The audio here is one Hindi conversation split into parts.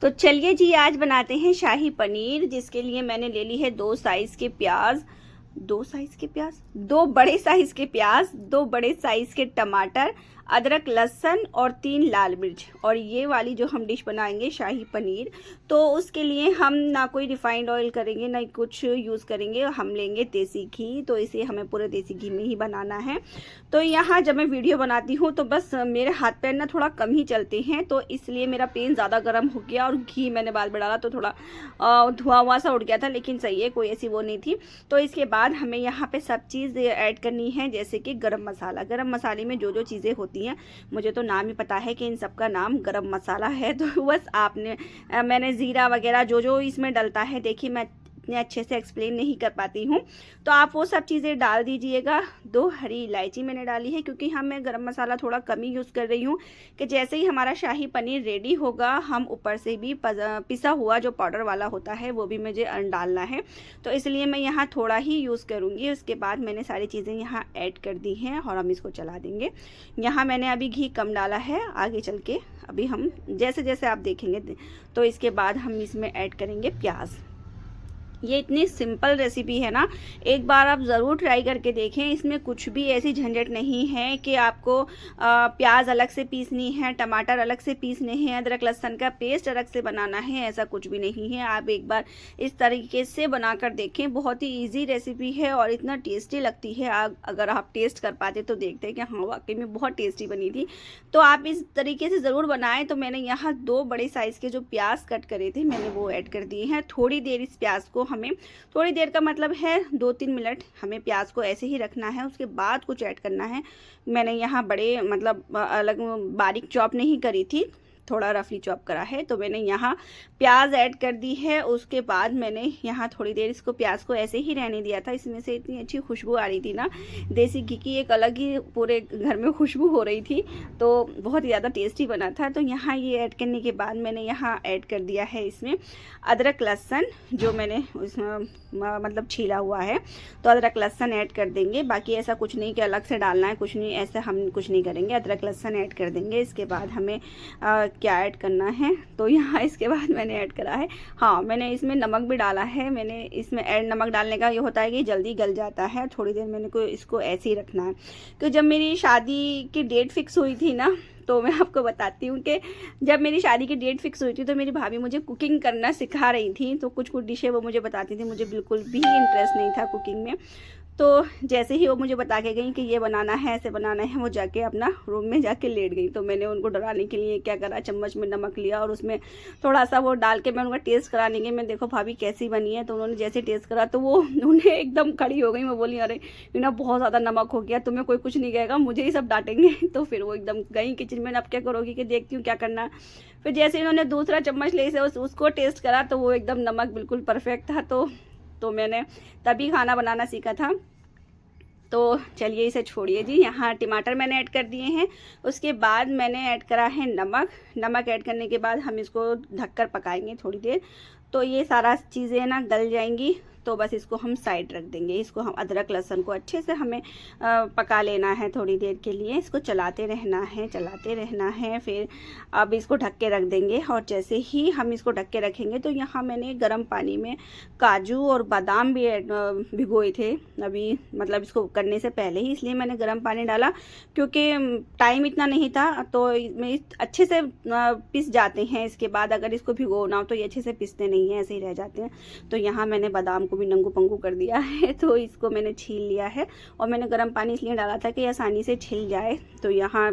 तो चलिए जी, आज बनाते हैं शाही पनीर, जिसके लिए मैंने ले ली है दो बड़े साइज के प्याज, दो बड़े साइज के टमाटर, अदरक लहसुन और 3 लाल मिर्च। और ये वाली जो हम डिश बनाएंगे शाही पनीर, तो उसके लिए हम ना कोई रिफाइंड ऑयल करेंगे ना कुछ यूज़ करेंगे, हम लेंगे देसी घी। तो इसे हमें पूरे देसी घी में ही बनाना है। तो यहाँ जब मैं वीडियो बनाती हूँ तो बस मेरे हाथ पैर ना थोड़ा कम ही चलते हैं, तो इसलिए मेरा पैन ज़्यादा गर्म हो गया और घी मैंने बाद में डाला तो थोड़ा धुआं हुआ सा उड़ गया था, लेकिन सही है, कोई ऐसी वो नहीं थी। तो इसके बाद हमें यहाँ पे सब चीज़ ऐड करनी है, जैसे कि गरम मसाला। गरम मसाले में जो जो चीज़ें होती हैं, मुझे तो नाम ही पता है कि इन सब का नाम गरम मसाला है। तो बस मैंने ज़ीरा वगैरह जो जो इसमें डलता है, देखिए मैं इतने अच्छे से एक्सप्लेन नहीं कर पाती हूँ, तो आप वो सब चीज़ें डाल दीजिएगा। 2 हरी इलायची मैंने डाली है, क्योंकि मैं गरम मसाला थोड़ा कम ही यूज़ कर रही हूँ कि जैसे ही हमारा शाही पनीर रेडी होगा, हम ऊपर से भी पिसा हुआ जो पाउडर वाला होता है वो भी मुझे डालना है, तो इसलिए मैं यहाँ थोड़ा ही यूज़ करूँगी। उसके बाद मैंने सारी चीज़ें यहाँ ऐड कर दी हैं और हम इसको चला देंगे। यहाँ मैंने अभी घी कम डाला है, आगे चल के अभी हम जैसे जैसे आप देखेंगे। तो इसके बाद हम इसमें ऐड करेंगे प्याज। ये इतनी सिंपल रेसिपी है ना, एक बार आप ज़रूर ट्राई करके देखें। इसमें कुछ भी ऐसी झंझट नहीं है कि आपको प्याज अलग से पीसनी है, टमाटर अलग से पीसने हैं, अदरक लहसुन का पेस्ट अलग से बनाना है, ऐसा कुछ भी नहीं है। आप एक बार इस तरीके से बनाकर देखें, बहुत ही ईजी रेसिपी है और इतना टेस्टी लगती है। अगर आप टेस्ट कर पाते तो देखते कि हाँ वाकई में बहुत टेस्टी बनी थी। तो आप इस तरीके से ज़रूर बनाएं। तो मैंने यहाँ 2 बड़े साइज़ के जो प्याज कट करे थे, मैंने वो ऐड कर दिए हैं। थोड़ी देर इस प्याज को हमें, थोड़ी देर का मतलब है 2-3 मिनट, हमें प्याज को ऐसे ही रखना है। उसके बाद कुछ ऐड करना है। मैंने यहाँ बड़े मतलब अलग बारीक चॉप नहीं करी थी, थोड़ा रफली चॉप करा है। तो मैंने यहाँ प्याज ऐड कर दी है। उसके बाद मैंने यहाँ थोड़ी देर इसको प्याज को ऐसे ही रहने दिया था। इसमें से इतनी अच्छी खुशबू आ रही थी ना, देसी घी की एक अलग ही पूरे घर में खुशबू हो रही थी, तो बहुत ही ज़्यादा टेस्टी बना था। तो यहाँ ये ऐड करने के बाद मैंने यहाँ ऐड कर दिया है इसमें अदरक लहसुन, जो मैंने उसमें मतलब छीला हुआ है। तो अदरक लहसुन ऐड कर देंगे। बाकी ऐसा कुछ नहीं कि अलग से डालना है, कुछ नहीं, ऐसा हम कुछ नहीं करेंगे। अदरक लहसुन ऐड कर देंगे। इसके बाद हमें क्या ऐड करना है, तो यहाँ इसके बाद मैंने ऐड करा है, हाँ मैंने इसमें नमक भी डाला है। मैंने इसमें नमक डालने का ये होता है कि जल्दी गल जाता है। थोड़ी देर मैंने को इसको ऐसे ही रखना है। तो जब मेरी शादी की डेट फिक्स हुई थी ना, तो मैं आपको बताती हूँ कि जब मेरी शादी की डेट फिक्स हुई थी तो मेरी भाभी मुझे कुकिंग करना सिखा रही थी। तो कुछ कुछ डिशें वो मुझे बताती थी, मुझे बिल्कुल भी इंटरेस्ट नहीं था कुकिंग में। तो जैसे ही वो मुझे बता के गई कि ये बनाना है, ऐसे बनाना है, वो जाके अपना रूम में जाके लेट गई। तो मैंने उनको डराने के लिए क्या करा, चम्मच में नमक लिया और उसमें थोड़ा सा वो डाल के मैं उनका टेस्ट कराने की, मैं देखो भाभी कैसी बनी है। तो उन्होंने जैसे टेस्ट करा तो वो उन्हें एकदम खड़ी हो गई। मैं बोली अरे ना बहुत ज़्यादा नमक हो गया, तुम्हें कोई कुछ नहीं कहेगा, मुझे ही सब डांटेंगे। तो फिर वो एकदम गई किचन में, अब क्या करोगी कि देखती हूँ क्या करना। फिर जैसे इन्होंने दूसरा चम्मच ले से उसको टेस्ट करा तो वो एकदम नमक बिल्कुल परफेक्ट था। तो मैंने तभी खाना बनाना सीखा था। तो चलिए इसे छोड़िए जी। यहाँ टमाटर मैंने ऐड कर दिए हैं। उसके बाद मैंने ऐड करा है नमक ऐड करने के बाद हम इसको ढककर पकाएंगे थोड़ी देर। तो ये सारा चीज़ें ना गल जाएंगी, तो बस इसको हम साइड रख देंगे। इसको हम अदरक लहसुन को अच्छे से हमें पका लेना है थोड़ी देर के लिए। इसको चलाते रहना है। फिर अब इसको ढक के रख देंगे। और जैसे ही हम इसको ढक के रखेंगे, तो यहाँ मैंने गर्म पानी में काजू और बादाम भी भिगोए थे अभी, मतलब इसको करने से पहले ही, इसलिए मैंने गर्म पानी डाला क्योंकि टाइम इतना नहीं था। तो अच्छे से पिस जाते हैं। इसके बाद अगर इसको भिगोना हो तो ये अच्छे से पिसते नहीं हैं, ऐसे ही रह जाते हैं। तो यहाँ मैंने बादाम को भी नंगू पंगू कर दिया है। तो इसको मैंने छील लिया है और मैंने गर्म पानी इसलिए डाला था कि आसानी से छिल जाए। तो यहाँ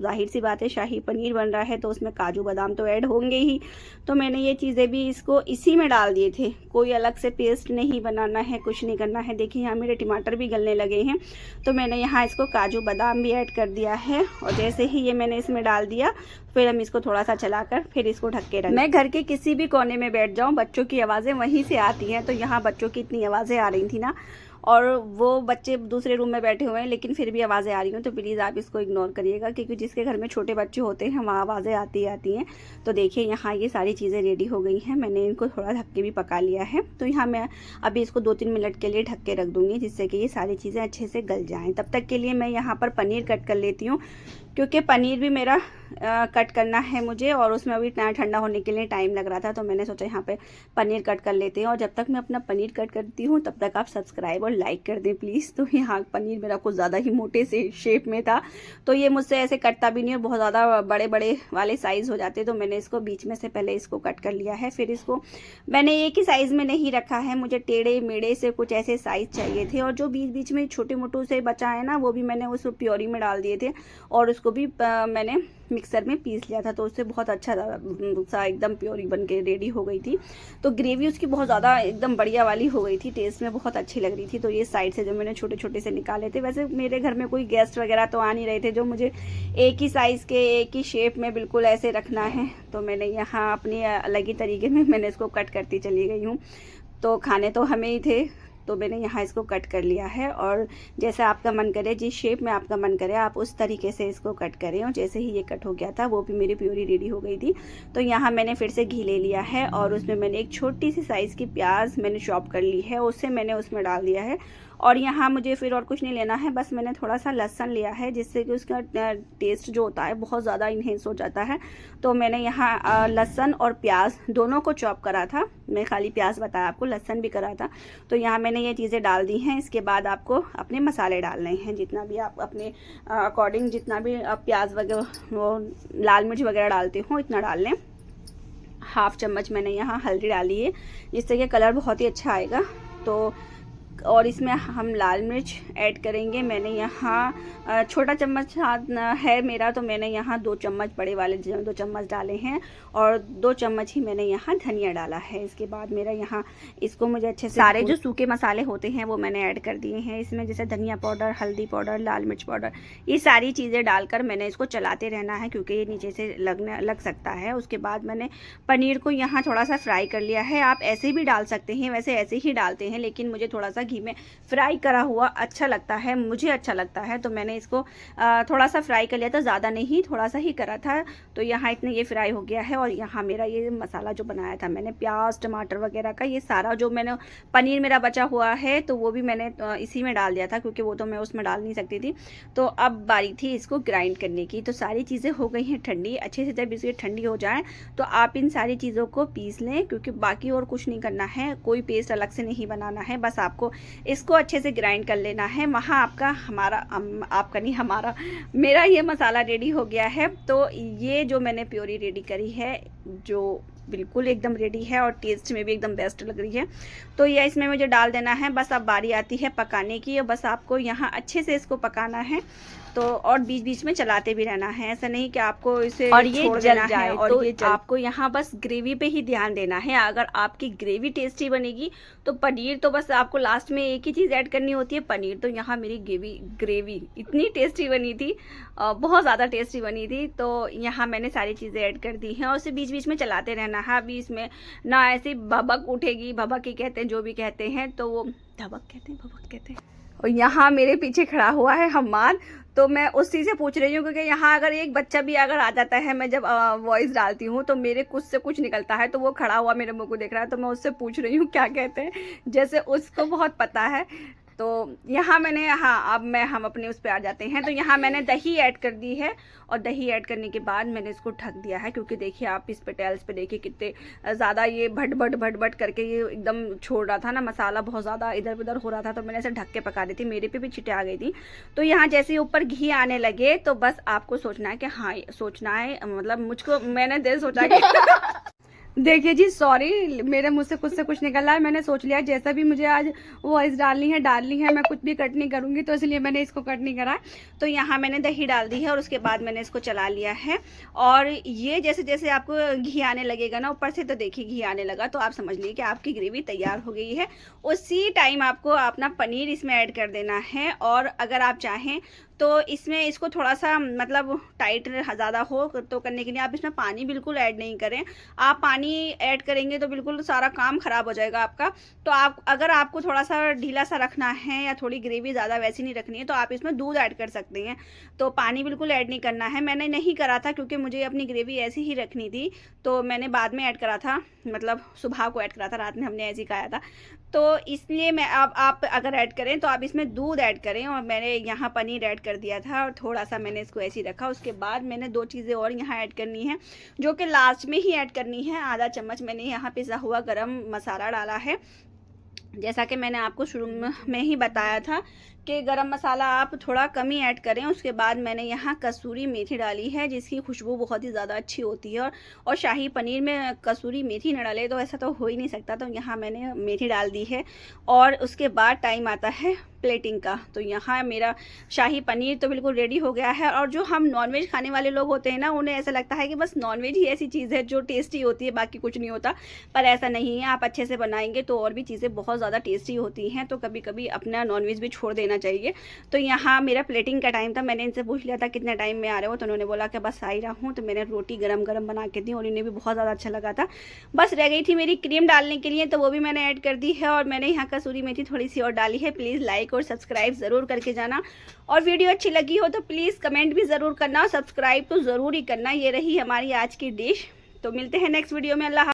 जाहिर सी बात है, शाही पनीर बन रहा है तो उसमें काजू बादाम तो ऐड होंगे ही। तो मैंने ये चीज़ें भी इसको इसी में डाल दिए थे, कोई अलग से पेस्ट नहीं बनाना है, कुछ नहीं करना है। देखिए यहाँ मेरे टमाटर भी गलने लगे हैं, तो मैंने यहाँ इसको काजू बादाम भी ऐड कर दिया है। और जैसे ही ये मैंने इसमें डाल दिया, फिर हम इसको थोड़ा सा चलाकर फिर इसको ढक के रख। मैं घर के किसी भी कोने में बैठ जाऊँ, बच्चों की आवाज़ें वहीं से आती हैं। तो यहाँ बच्चों की इतनी आवाज़ें आ रही थी ना, और वो बच्चे दूसरे रूम में बैठे हुए हैं, लेकिन फिर भी आवाज़ें आ रही हैं, तो प्लीज़ आप इसको इग्नोर करिएगा, क्योंकि जिसके घर में छोटे बच्चे होते हैं वहाँ आवाज़ें आती हैं। तो देखिए यहाँ ये सारी चीज़ें रेडी हो गई हैं। मैंने इनको थोड़ा ढक के भी पका लिया है। तो यहाँ मैं अभी इसको 2-3 मिनट के लिए ढक के रख दूँगी, जिससे कि ये सारी चीज़ें अच्छे से गल जाएँ। तब तक के लिए मैं यहाँ पर पनीर कट कर लेती हूँ, क्योंकि पनीर भी मेरा कट करना है मुझे, और उसमें अभी ठंडा होने के लिए टाइम लग रहा था, तो मैंने सोचा यहाँ पे पनीर कट कर लेते हैं। और जब तक मैं अपना पनीर कट करती हूँ तब तक आप सब्सक्राइब और लाइक कर दें प्लीज़। तो यहाँ पनीर मेरा कुछ ज़्यादा ही मोटे से शेप में था, तो ये मुझसे ऐसे कटता भी नहीं, और बहुत ज़्यादा बड़े बड़े वाले साइज़ हो जाते, तो मैंने इसको बीच में से पहले इसको कट कर लिया है। फिर इसको मैंने एक ही साइज़ में नहीं रखा है, मुझे टेढ़े मेढ़े से कुछ ऐसे साइज़ चाहिए थे, और जो बीच बीच में छोटे मोटू से बचा है ना, वो भी मैंने उस प्योरी में डाल दिए थे, और उसको भी मैंने मिक्सर में पीस लिया था, तो उससे बहुत अच्छा सा एकदम प्योरी बन के रेडी हो गई थी। तो ग्रेवी उसकी बहुत ज़्यादा एकदम बढ़िया वाली हो गई थी, टेस्ट में बहुत अच्छी लग रही थी। तो ये साइड से जो मैंने छोटे छोटे से निकाले थे, वैसे मेरे घर में कोई गेस्ट वगैरह तो आ नहीं रहे थे जो मुझे एक ही साइज़ के एक ही शेप में बिल्कुल ऐसे रखना है, तो मैंने यहाँ अपनी अलग ही तरीके में मैंने इसको कट करती चली गई हूँ। तो खाने तो हमें ही थे, तो मैंने यहाँ इसको कट कर लिया है, और जैसे आपका मन करे, जिस शेप में आपका मन करे आप उस तरीके से इसको कट करें। और जैसे ही ये कट हो गया था, वो भी मेरी प्योरी रेडी हो गई थी। तो यहाँ मैंने फिर से घी ले लिया है, और उसमें मैंने एक छोटी सी साइज़ की प्याज मैंने चॉप कर ली है, उससे मैंने उसमें डाल दिया है। और यहाँ मुझे फिर और कुछ नहीं लेना है, बस मैंने थोड़ा सा लहसुन लिया है, जिससे कि उसका टेस्ट जो होता है बहुत ज़्यादा इन्हेंस हो जाता है। तो मैंने यहाँ लहसुन और प्याज दोनों को चॉप करा था, मैं खाली प्याज बताया आपको, लहसुन भी करा था। तो यहाँ मैंने ये चीज़ें डाल दी हैं। इसके बाद आपको अपने मसाले डालने हैं, जितना भी आप अपने अकॉर्डिंग, जितना भी आप प्याज वगैरह वो लाल मिर्च वगैरह डालते हो इतना डाल लें। हाफ चम्मच मैंने यहाँ हल्दी डाली है, जिससे कि कलर बहुत ही अच्छा आएगा। तो और इसमें हम लाल मिर्च ऐड करेंगे। मैंने यहाँ छोटा चम्मच है मेरा, तो मैंने यहाँ 2 चम्मच बड़े वाले 2 चम्मच डाले हैं, और 2 चम्मच ही मैंने यहाँ धनिया डाला है। इसके बाद मेरा यहाँ इसको मुझे अच्छे से सारे जो सूखे मसाले होते हैं वो मैंने ऐड कर दिए हैं इसमें, जैसे धनिया पाउडर, हल्दी पाउडर, लाल मिर्च पाउडर, ये सारी चीज़ें डालकर मैंने इसको चलाते रहना है, क्योंकि ये नीचे से लग सकता है। उसके बाद मैंने पनीर को यहाँ थोड़ा सा फ्राई कर लिया है। आप ऐसे भी डाल सकते हैं, वैसे ऐसे ही डालते हैं, लेकिन मुझे थोड़ा सा घी में फ्राई करा हुआ अच्छा लगता है, मुझे अच्छा लगता है, तो मैंने इसको थोड़ा सा फ्राई कर लिया था, ज़्यादा नहीं, थोड़ा सा ही करा था। तो यहाँ इतने ये फ्राई हो गया है, और यहाँ मेरा ये मसाला जो बनाया था मैंने, प्याज टमाटर वगैरह का, ये सारा जो मैंने पनीर मेरा बचा हुआ है, तो वो भी मैंने इसी में डाल दिया था, क्योंकि वो तो मैं उसमें डाल नहीं सकती थी। तो अब बारी थी इसको ग्राइंड करने की। तो सारी चीज़ें हो गई हैं ठंडी, अच्छे से जब इसकी ठंडी हो जाए तो आप इन सारी चीज़ों को पीस लें, क्योंकि बाकी और कुछ नहीं करना है, कोई पेस्ट अलग से नहीं बनाना है, बस आपको इसको अच्छे से ग्राइंड कर लेना है। वहाँ आपका नहीं, मेरा ये मसाला रेडी हो गया है। तो ये जो मैंने प्योरी रेडी करी है, जो बिल्कुल एकदम रेडी है और टेस्ट में भी एकदम बेस्ट लग रही है, तो ये इसमें मुझे डाल देना है। बस अब बारी आती है पकाने की, और बस आपको यहाँ अच्छे से इसको पकाना है। तो और बीच बीच में चलाते भी रहना है, ऐसा नहीं कि आपको इसे और ये जल जाए। और तो ये आपको यहाँ बस ग्रेवी पे ही ध्यान देना है। अगर आपकी ग्रेवी टेस्टी बनेगी तो पनीर तो बस आपको लास्ट में एक ही चीज़ ऐड करनी होती है, पनीर। तो यहाँ मेरी ग्रेवी इतनी टेस्टी बनी थी, बहुत ज़्यादा टेस्टी बनी थी। तो यहाँ मैंने सारी चीज़ें ऐड कर दी हैं, और उसे बीच बीच में चलाते रहना है। अभी इसमें ना ऐसी भभक उठेगी, भभक ही कहते हैं जो भी कहते हैं, तो वो धबक कहते हैं, भभक कहते हैं। और यहाँ मेरे पीछे खड़ा हुआ है हम्मान, तो मैं उसी से पूछ रही हूँ, क्योंकि यहाँ अगर एक बच्चा भी अगर आ जाता है, मैं जब वॉइस डालती हूँ तो मेरे कुछ से कुछ निकलता है, तो वो खड़ा हुआ मेरे मुँह को देख रहा है, तो मैं उससे पूछ रही हूँ क्या कहते हैं, जैसे उसको बहुत पता है। तो यहाँ मैंने अब हम अपने उस पर आ जाते हैं। तो यहाँ मैंने दही ऐड कर दी है, और दही ऐड करने के बाद मैंने इसको ढक दिया है, क्योंकि देखिए आप इस पे टाइल्स पे देखिए कितने ज़्यादा ये भट करके ये एकदम छोड़ रहा था ना, मसाला बहुत ज़्यादा इधर उधर हो रहा था, तो मैंने इसे ढक के पका दी थी, मेरे पे भी छिटे आ गई थी। तो यहाँ जैसे ही ऊपर घी आने लगे, तो बस आपको सोचना है कि हाँ, सोचना है, मतलब मुझको मैंने दिल सोचा कि देखिए जी, सॉरी, मेरे मुँह से कुछ निकल रहा है। मैंने सोच लिया जैसा भी मुझे आज वॉइस डालनी है, मैं कुछ भी कट नहीं करूँगी, तो इसलिए मैंने इसको कट नहीं करा। तो यहाँ मैंने दही डाल दी है, और उसके बाद मैंने इसको चला लिया है। और ये जैसे जैसे आपको घी आने लगेगा ना ऊपर से, तो देखिए घी आने लगा, तो आप समझ लीजिए कि आपकी ग्रेवी तैयार हो गई है। उसी टाइम आपको अपना पनीर इसमें ऐड कर देना है, और अगर आप चाहें तो इसमें इसको थोड़ा सा मतलब टाइट ज़्यादा हो तो करने के लिए आप इसमें पानी बिल्कुल ऐड नहीं करें। आप पानी ऐड करेंगे तो बिल्कुल सारा काम ख़राब हो जाएगा आपका। तो आप अगर आपको थोड़ा सा ढीला सा रखना है या थोड़ी ग्रेवी ज़्यादा वैसी नहीं रखनी है तो आप इसमें दूध ऐड कर सकते हैं। तो पानी बिल्कुल ऐड नहीं करना है। मैंने नहीं करा था क्योंकि मुझे अपनी ग्रेवी ऐसी ही रखनी थी, तो मैंने बाद में ऐड करा था, मतलब सुबह को ऐड करा था, रात में हमने ऐसे ही खाया था। तो इसलिए मैं अब आप अगर ऐड करें तो आप इसमें दूध ऐड करें, और मैंने यहाँ पनीर ऐड कर दिया था और थोड़ा सा मैंने इसको ऐसे ही रखा। उसके बाद मैंने 2 चीज़ें और यहाँ ऐड करनी है, जो कि लास्ट में ही ऐड करनी है। आधा चम्मच मैंने यहाँ पिसा हुआ गरम मसाला डाला है। जैसा कि मैंने आपको शुरू में ही बताया था कि गरम मसाला आप थोड़ा कम ही ऐड करें। उसके बाद मैंने यहाँ कसूरी मेथी डाली है, जिसकी खुशबू बहुत ही ज़्यादा अच्छी होती है। और शाही पनीर में कसूरी मेथी न डाले तो ऐसा तो हो ही नहीं सकता, तो यहाँ मैंने मेथी डाल दी है। और उसके बाद टाइम आता है प्लेटिंग का। तो यहाँ मेरा शाही पनीर तो बिल्कुल रेडी हो गया है। और जो हम नॉनवेज खाने वाले लोग होते हैं ना, उन्हें ऐसा लगता है कि बस नॉनवेज ही ऐसी चीज़ है जो टेस्टी होती है, बाकी कुछ नहीं होता। पर ऐसा नहीं है, आप अच्छे से बनाएंगे तो और भी चीज़ें बहुत ज़्यादा टेस्टी होती हैं। तो कभी कभी अपना नॉनवेज भी छोड़ देना चाहिए। तो यहाँ मेरा प्लेटिंग का टाइम था। मैंने इनसे पूछ लिया था कितने टाइम में आ रहे हो, तो उन्होंने बोला कि बस आ ही रहा हूँ। तो मैंने रोटी गरम गरम बना के दी और इन्हें भी बहुत ज़्यादा अच्छा लगा था। बस रह गई थी मेरी क्रीम डालने के लिए, तो वो भी मैंने ऐड कर दी है। और मैंने यहाँ कसूरी मेथी थोड़ी सी और डाली है। प्लीज़ लाइक और सब्सक्राइब ज़रूर करके जाना। और वीडियो अच्छी लगी हो तो प्लीज़ कमेंट भी ज़रूर करना, और सब्सक्राइब तो ज़रूर ही करना। ये रही हमारी आज की डिश। तो मिलते हैं नेक्स्ट वीडियो में। अल्लाह।